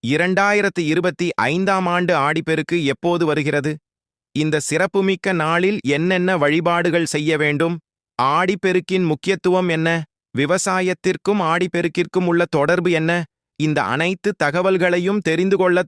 2025ஆம் ஆண்டு ஆடிப்பெருக்கு எப்போது வருகிறது? இந்த சிறப்புமிக்க நாளில் என்னென்ன வழிபாடுகள் செய்ய வேண்டும்? ஆடிப்பெருக்கின் முக்கியத்துவம் என்ன? விவசாயத்திற்கும் ஆடிப்பெருக்கிற்கும் உள்ள தொடர்பு என்ன? இந்த அனைத்து தகவல்களையும் தெரிந்து கொள்ள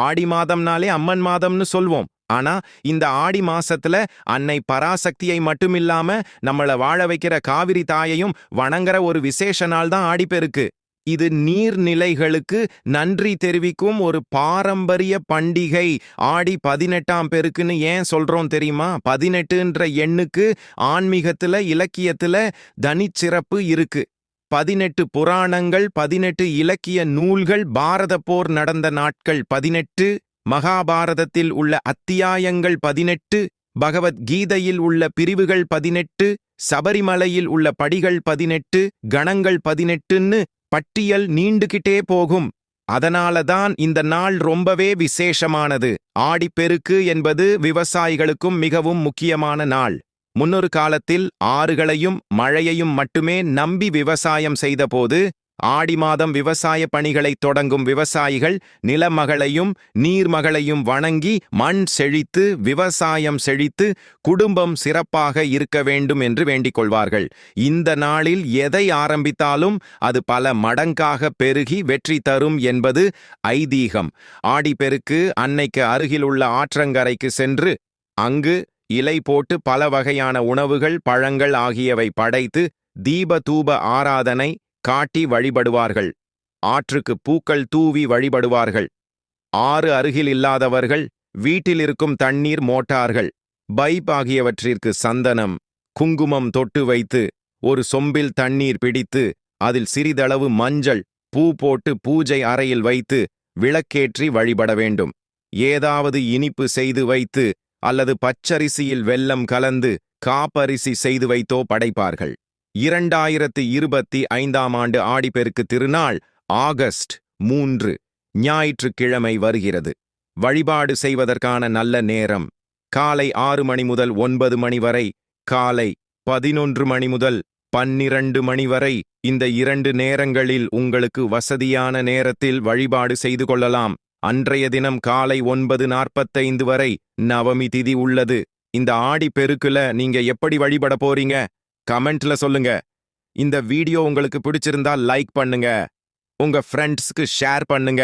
ஆடி மாதம்னாலே அம்மன் மாதம்னு சொல்வோம். ஆனா இந்த ஆடி மாசத்துல அன்னை பராசக்தியை மட்டுமில்லாம நம்மள வாழ வைக்கிற காவிரி தாயையும் வணங்குற ஒரு விசேஷ நாள் தான் ஆடிப்பெருக்கு. இது நீர்நிலைகளுக்கு நன்றி தெரிவிக்கும் ஒரு பாரம்பரிய பண்டிகை. ஆடி 18ஆம் பெருக்குன்னு ஏன் சொல்றோம் தெரியுமா? 18ன்ற எண்ணுக்கு ஆன்மீகத்துல இலக்கியத்துல தனிச்சிறப்பு இருக்கு. 18 புராணங்கள், 18 இலக்கிய நூல்கள், பாரத போர் நடந்த நாட்கள் 18, மகாபாரதத்தில் உள்ள அத்தியாயங்கள் 18, பகவத்கீதையில் உள்ள பிரிவுகள் 18, சபரிமலையில் உள்ள படிகள் 18, கணங்கள் 18ன்னு பட்டியல் நீண்டுகிட்டே போகும். அதனாலதான் இந்த நாள் ரொம்பவே விசேஷமானது. ஆடிப்பெருக்கு என்பது விவசாயிகளுக்கும் மிகவும் முக்கியமான நாள். முன்னொரு காலத்தில் ஆறுகளையும் மழையையும் மட்டுமே நம்பி விவசாயம் செய்தபோது, ஆடி மாதம் விவசாய பணிகளை தொடங்கும் விவசாயிகள் நிலமகளையும் நீர்மகளையும் வணங்கி மண் செழித்து விவசாயம் செழித்து குடும்பம் சிறப்பாக இருக்க வேண்டும் என்று வேண்டிக் கொள்வார்கள். இந்த நாளில் எதை ஆரம்பித்தாலும் அது பல மடங்காக பெருகி வெற்றி தரும் என்பது ஐதீகம். ஆடிப்பெருக்கு அன்னைக்கு அருகிலுள்ள ஆற்றங்கரைக்கு சென்று அங்கு இலை போட்டு பல வகையான உணவுகள், பழங்கள் ஆகியவை படைத்து தீப தூப ஆராதனை காட்டி வழிபடுவார்கள். ஆற்றுக்கு பூக்கள் தூவி வழிபடுவார்கள். ஆறு அருகில் இல்லாதவர்கள் வீட்டில் இருக்கும் தண்ணீர் மோட்டார்கள், பைப் ஆகியவற்றிற்கு சந்தனம், குங்குமம் தொட்டு வைத்து ஒரு சொம்பில் தண்ணீர் பிடித்து அதில் சிறிதளவு மஞ்சள் பூ போட்டு பூஜை அறையில் வைத்து விளக்கேற்றி வழிபட வேண்டும். ஏதாவது இனிப்பு செய்து வைத்து அல்லது பச்சரிசியில் வெல்லம் கலந்து காப்பரிசி செய்து வைத்தோ படைப்பார்கள். 2025ஆம் ஆண்டு ஆடிப்பெருக்கு திருநாள் ஆகஸ்ட் 3 ஞாயிற்றுக்கிழமை வருகிறது. வழிபாடு செய்வதற்கான நல்ல நேரம் காலை 6 மணி முதல் 9 மணி வரை, காலை 11 மணி முதல் 12 மணி வரை. இந்த 2 நேரங்களில் உங்களுக்கு வசதியான நேரத்தில் வழிபாடு செய்து கொள்ளலாம். அன்றைய தினம் காலை 9:45 வரை நவமி திதி உள்ளது. இந்த ஆடி பெருக்குல நீங்க எப்படி வழிபட போறீங்க? கமெண்ட்ல சொல்லுங்க. இந்த வீடியோ உங்களுக்கு பிடிச்சிருந்தா லைக் பண்ணுங்க, உங்க ஃப்ரெண்ட்ஸ்க்கு ஷேர் பண்ணுங்க.